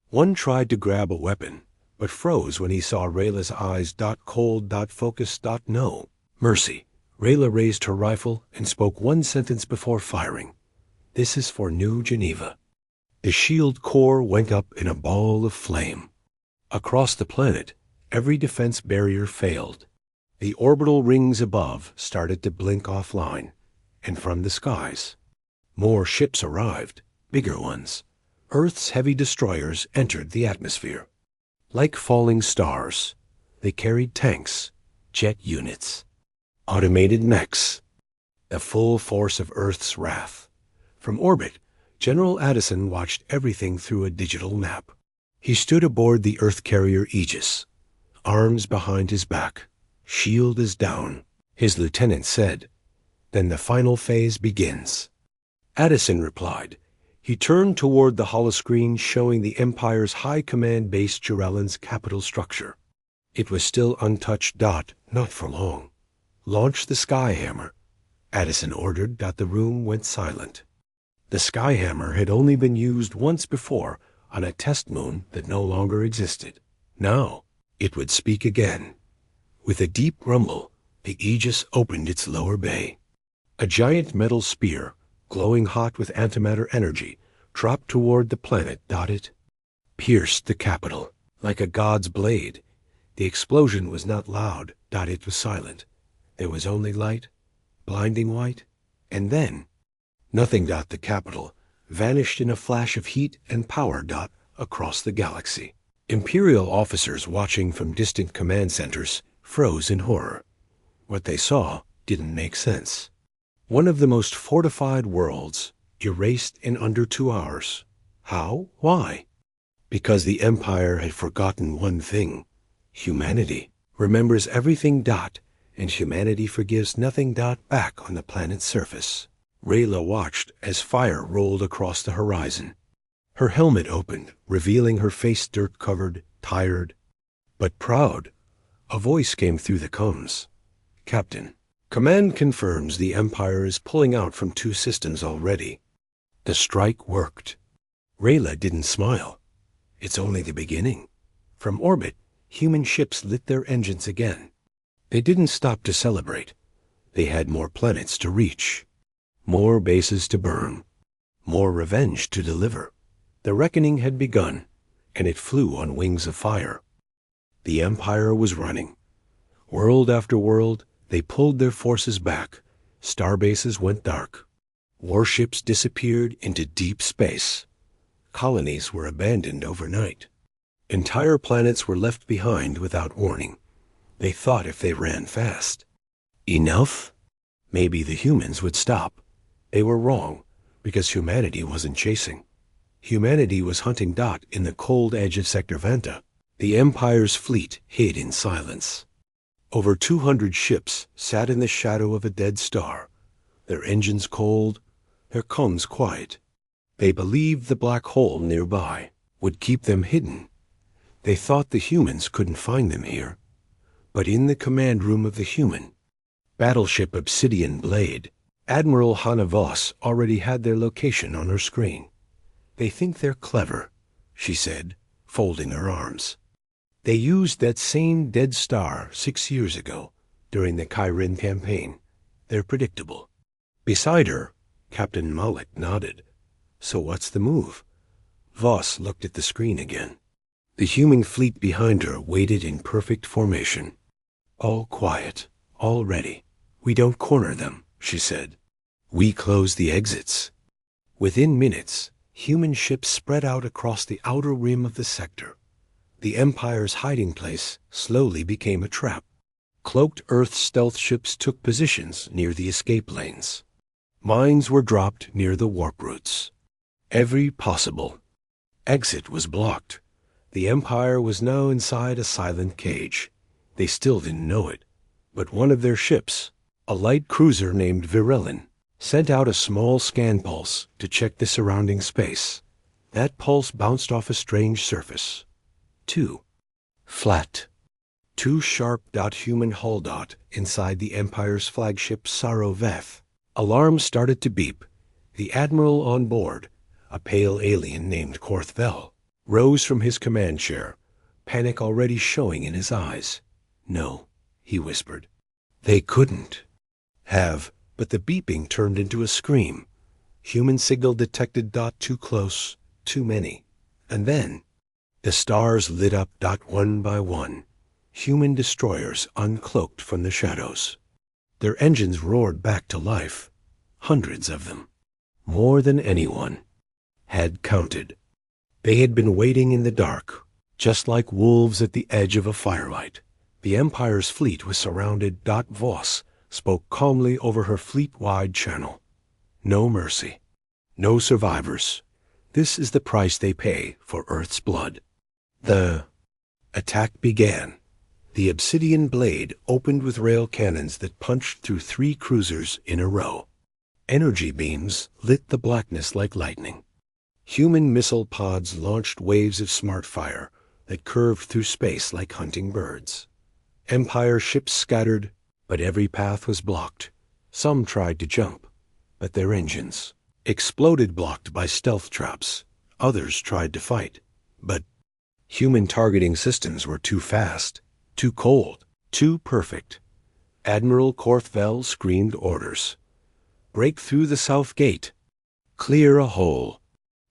One tried to grab a weapon, but froze when he saw Rayla's eyes. Cold, focus, no. Mercy. Rayla raised her rifle and spoke one sentence before firing. This is for New Geneva. The shield core went up in a ball of flame. Across the planet, every defense barrier failed. The orbital rings above started to blink offline, and from the skies, more ships arrived, bigger ones. Earth's heavy destroyers entered the atmosphere. Like falling stars, they carried tanks, jet units, automated mechs, the full force of Earth's wrath. From orbit, General Addison watched everything through a digital map. He stood aboard the Earth carrier Aegis, arms behind his back, shield is down. His lieutenant said, "Then the final phase begins." Addison replied. He turned toward the holoscreen showing the Empire's high command base, Jarellin's capital structure. It was still untouched. Not for long. Launch the Skyhammer, Addison ordered. The room went silent. The Skyhammer had only been used once before on a test moon that no longer existed. Now it would speak again. With a deep rumble, the Aegis opened its lower bay. A giant metal spear, glowing hot with antimatter energy, dropped toward the planet. It pierced the capital like a god's blade. The explosion was not loud. It was silent. There was only light, blinding white, and then nothing. The capital vanished in a flash of heat and power. Across the galaxy. Imperial officers watching from distant command centers froze in horror. What they saw didn't make sense. One of the most fortified worlds, erased in under 2 hours. How? Why? Because the Empire had forgotten one thing. Humanity remembers everything. And humanity forgives nothing. Back on the planet's surface, Rayla watched as fire rolled across the horizon. Her helmet opened, revealing her face, dirt-covered, tired, but proud. A voice came through the comms. "Captain, command confirms the Empire is pulling out from 2 systems already." The strike worked. Rayla didn't smile. It's only the beginning. From orbit, human ships lit their engines again. They didn't stop to celebrate. They had more planets to reach, more bases to burn, more revenge to deliver. The reckoning had begun, and it flew on wings of fire. The Empire was running. World after world, they pulled their forces back. Starbases went dark. Warships disappeared into deep space. Colonies were abandoned overnight. Entire planets were left behind without warning. They thought if they ran fast, enough, maybe the humans would stop. They were wrong, because humanity wasn't chasing. Humanity was hunting. In the cold edge of Sector Vanta, the Empire's fleet hid in silence. Over 200 ships sat in the shadow of a dead star, their engines cold, their comms quiet. They believed the black hole nearby would keep them hidden. They thought the humans couldn't find them here. But in the command room of the human battleship Obsidian Blade, Admiral Hannah Voss already had their location on her screen. "They think they're clever," she said, folding her arms. "They used that same dead star 6 years ago during the Kyrin campaign. They're predictable." Beside her, Captain Malik nodded. "So what's the move?" Voss looked at the screen again. The human fleet behind her waited in perfect formation. "All quiet, all ready. We don't corner them," she said. "We close the exits." Within minutes, human ships spread out across the outer rim of the sector. The Empire's hiding place slowly became a trap. Cloaked Earth stealth ships took positions near the escape lanes. Mines were dropped near the warp routes. Every possible exit was blocked. The Empire was now inside a silent cage. They still didn't know it, but one of their ships, a light cruiser named Virelin, sent out a small scan pulse to check the surrounding space. That pulse bounced off a strange surface. Two flat, two sharp human hull inside the Empire's flagship Saroveth. Alarms started to beep. The admiral on board, a pale alien named Korthvel, rose from his command chair, panic already showing in his eyes. "No," he whispered. They couldn't have, but the beeping turned into a scream. Human signal detected. Too close, too many. And then the stars lit up. One by one. Human destroyers uncloaked from the shadows. Their engines roared back to life. Hundreds of them. More than anyone had counted. They had been waiting in the dark, just like wolves at the edge of a firelight. The Empire's fleet was surrounded. Voss spoke calmly over her fleet-wide channel. No mercy. No survivors. This is the price they pay for Earth's blood. The attack began. The obsidian blade opened with rail cannons that punched through 3 cruisers in a row. Energy beams lit the blackness like lightning. Human missile pods launched waves of smart fire that curved through space like hunting birds. Empire ships scattered, but every path was blocked. Some tried to jump, but their engines exploded, blocked by stealth traps. Others tried to fight, but human targeting systems were too fast, too cold, too perfect. Admiral Korthvel screamed orders. "Break through the south gate. Clear a hole."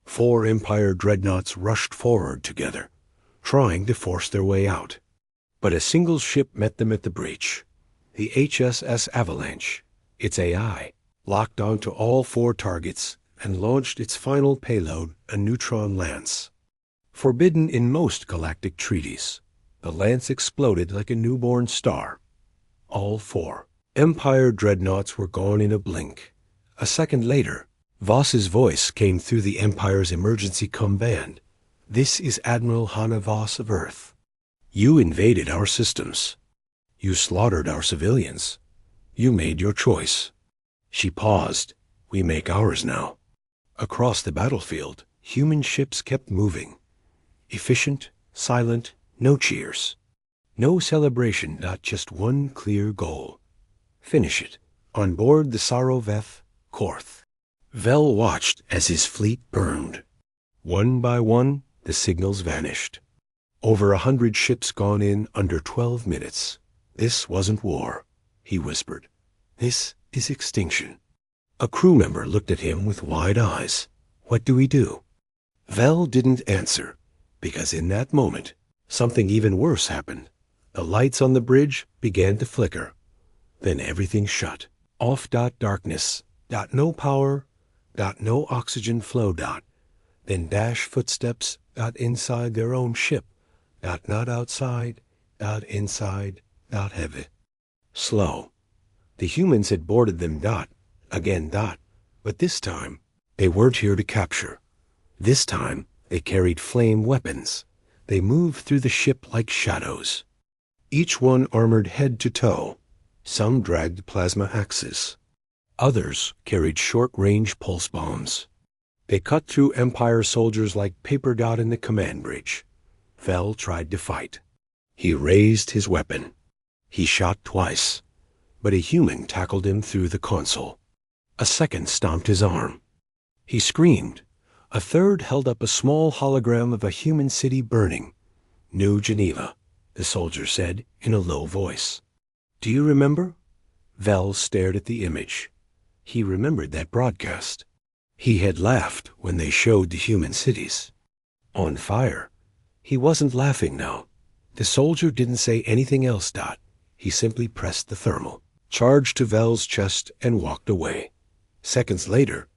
4 Empire dreadnoughts rushed forward together, trying to force their way out. But a single ship met them at the breach. The HSS Avalanche, its AI, locked onto all 4 targets and launched its final payload, a neutron lance. Forbidden in most galactic treaties, the lance exploded like a newborn star. All 4 Empire dreadnoughts were gone in a blink. A second later, Voss's voice came through the Empire's emergency command. "This is Admiral Hanna Voss of Earth. You invaded our systems. You slaughtered our civilians. You made your choice." She paused. "We make ours now." Across the battlefield, human ships kept moving. Efficient, silent, no cheers. No celebration, just one clear goal. Finish it. On board the Saroveth, Korthvel watched as his fleet burned. One by one, the signals vanished. Over 100 ships gone in under 12 minutes. "This wasn't war," he whispered. "This is extinction." A crew member looked at him with wide eyes. "What do we do?" Vel didn't answer, because in that moment, something even worse happened. The lights on the bridge began to flicker. Then everything shut. Off. Darkness. No power. No oxygen flow. Then footsteps. Inside their own ship. Not outside. Inside. Heavy. Slow. The humans had boarded them. Again. But this time, they weren't here to capture. This time, they carried flame weapons. They moved through the ship like shadows. Each one armored head to toe. Some dragged plasma axes. Others carried short-range pulse bombs. They cut through Empire soldiers like paper. In the command bridge. Vel tried to fight. He raised his weapon. He shot twice, but a human tackled him through the console. A second stomped his arm. He screamed. A third held up a small hologram of a human city burning. "New Geneva," the soldier said in a low voice. "Do you remember?" Vel stared at the image. He remembered that broadcast. He had laughed when they showed the human cities on fire. He wasn't laughing now. The soldier didn't say anything else. He simply pressed the thermal, charged to Vel's chest, and walked away. Seconds later,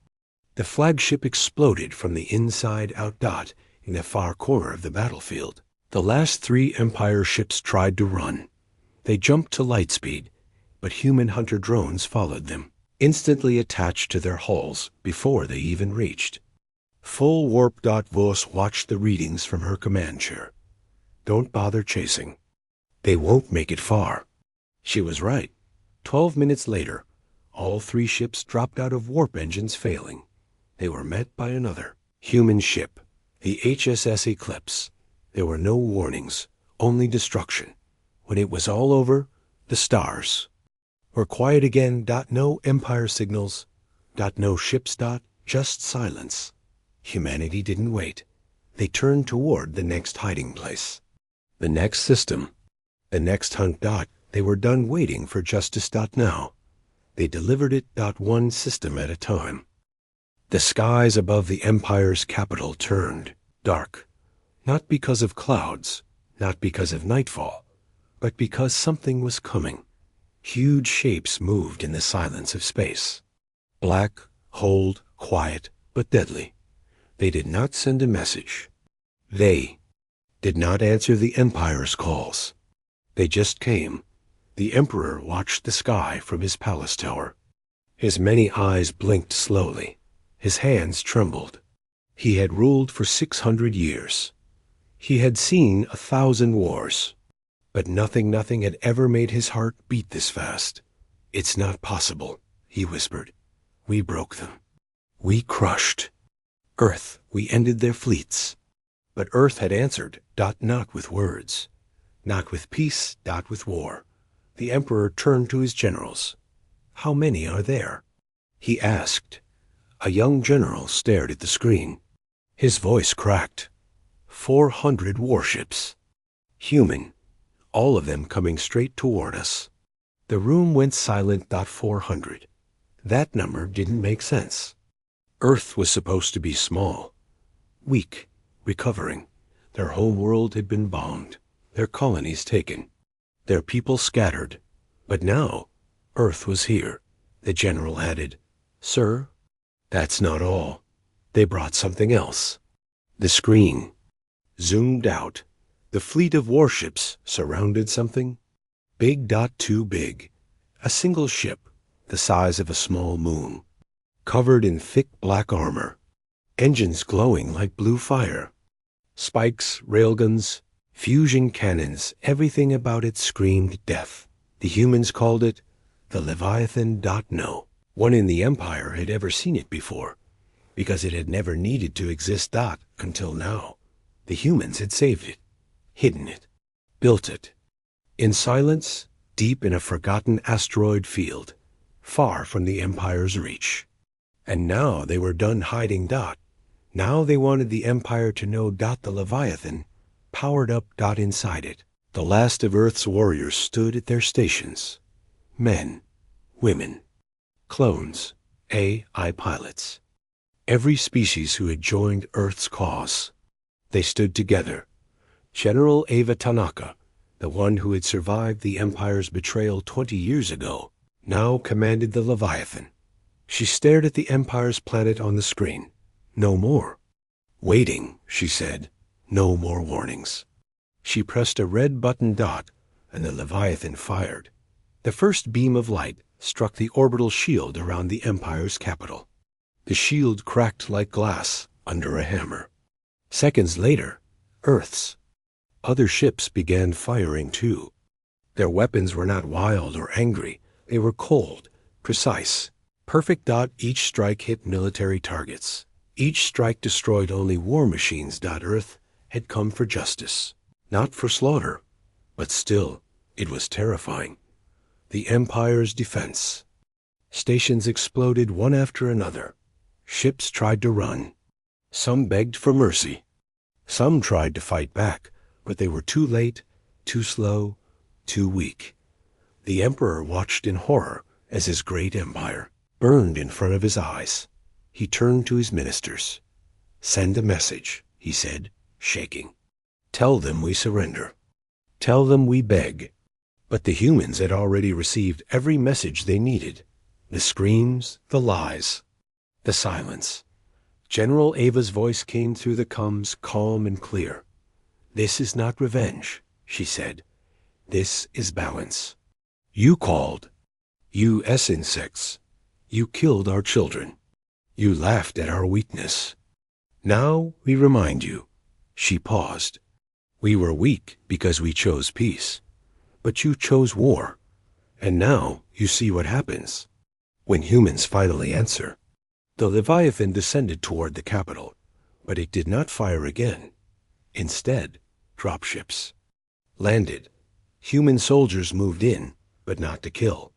the flagship exploded from the inside out. In a far corner of the battlefield. The last 3 Empire ships tried to run. They jumped to light speed, but human hunter drones followed them. instantly attached to their hulls before they even reached. Full warp. Voss watched the readings from her command chair. Don't bother chasing. They won't make it far. She was right. 12 minutes later, all 3 ships dropped out of warp engines failing. They were met by another human ship, the HSS Eclipse. There were no warnings, only destruction. When it was all over, the stars were quiet again. No Empire signals. No ships. Just silence. Humanity didn't wait. They turned toward the next hiding place, the next system, the next hunt. They were done waiting for justice. Now they delivered it. One system at a time. The skies above the Empire's capital turned dark, not because of clouds, not because of nightfall, but because something was coming. Huge shapes moved in the silence of space. Black, cold, quiet, but deadly. They did not send a message. They did not answer the Empire's calls. They just came. The Emperor watched the sky from his palace tower. His many eyes blinked slowly. His hands trembled. He had ruled for 600 years. He had seen 1,000 wars. But nothing had ever made his heart beat this fast. It's not possible, he whispered. We broke them. We crushed Earth. We ended their fleets. But Earth had answered. Not with words. Not with peace. With war. The Emperor turned to his generals. How many are there? He asked. A young general stared at the screen. His voice cracked. 400 warships. Human. All of them coming straight toward us. The room went silent. 400. That number didn't make sense. Earth was supposed to be small, weak, recovering. Their whole world had been bombed, their colonies taken, their people scattered. But now, Earth was here. The general added, Sir, that's not all. They brought something else. The screen zoomed out. The fleet of warships surrounded something. Big. Too big. A single ship, the size of a small moon, covered in thick black armor, engines glowing like blue fire, spikes, railguns, fusion cannons. Everything about it screamed death. The humans called it the Leviathan. No one in the Empire had ever seen it before, because it had never needed to exist. Until now. The humans had saved it, hidden it, built it. In silence, deep in a forgotten asteroid field, far from the Empire's reach. And now they were done hiding. Now they wanted the Empire to know. The Leviathan, powered up. Inside it, the last of Earth's warriors stood at their stations. Men, women, clones, AI pilots. Every species who had joined Earth's cause. They stood together. General Ava Tanaka, the one who had survived the Empire's betrayal 20 years ago, now commanded the Leviathan. She stared at the Empire's planet on the screen. No more. Waiting, she said. No more warnings. She pressed a red button. And the Leviathan fired. The first beam of light struck the orbital shield around the Empire's capital. The shield cracked like glass under a hammer. Seconds later, Earth's other ships began firing too. Their weapons were not wild or angry. They were cold, precise, perfect. Each strike hit military targets. Each strike destroyed only war machines. Earth had come for justice, not for slaughter. But still, it was terrifying. The Empire's defense. Stations exploded one after another. Ships tried to run. Some begged for mercy. Some tried to fight back, but they were too late, too slow, too weak. The Emperor watched in horror as his great empire burned in front of his eyes. He turned to his ministers. Send a message, he said, shaking. Tell them we surrender. Tell them we beg. But the humans had already received every message they needed. The screams, the lies, the silence. General Ava's voice came through the comms, calm and clear. This is not revenge, she said. This is balance. You called. You insects. You killed our children. You laughed at our weakness. Now we remind you." She paused. "We were weak because we chose peace. But you chose war. And now you see what happens when humans finally answer." The Leviathan descended toward the capital, but it did not fire again. Instead, dropships landed. Human soldiers moved in, but not to kill.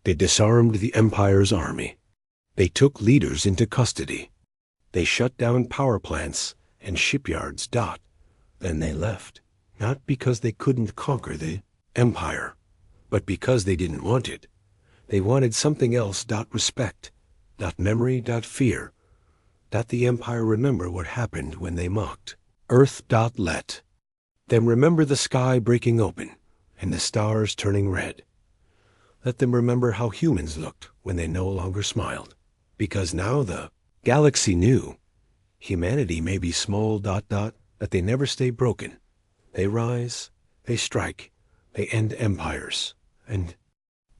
They disarmed the Empire's army. They took leaders into custody. They shut down power plants and shipyards. Then they left, not because they couldn't conquer the Empire, but because they didn't want it. They wanted something else. Respect. Memory. Fear. The Empire remember what happened when they mocked Earth. Let them remember the sky breaking open and the stars turning red. Let them remember how humans looked when they no longer smiled. Because now the galaxy knew humanity may be small. That they never stay broken. They rise, they strike, they end empires. And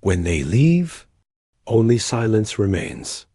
when they leave, only silence remains.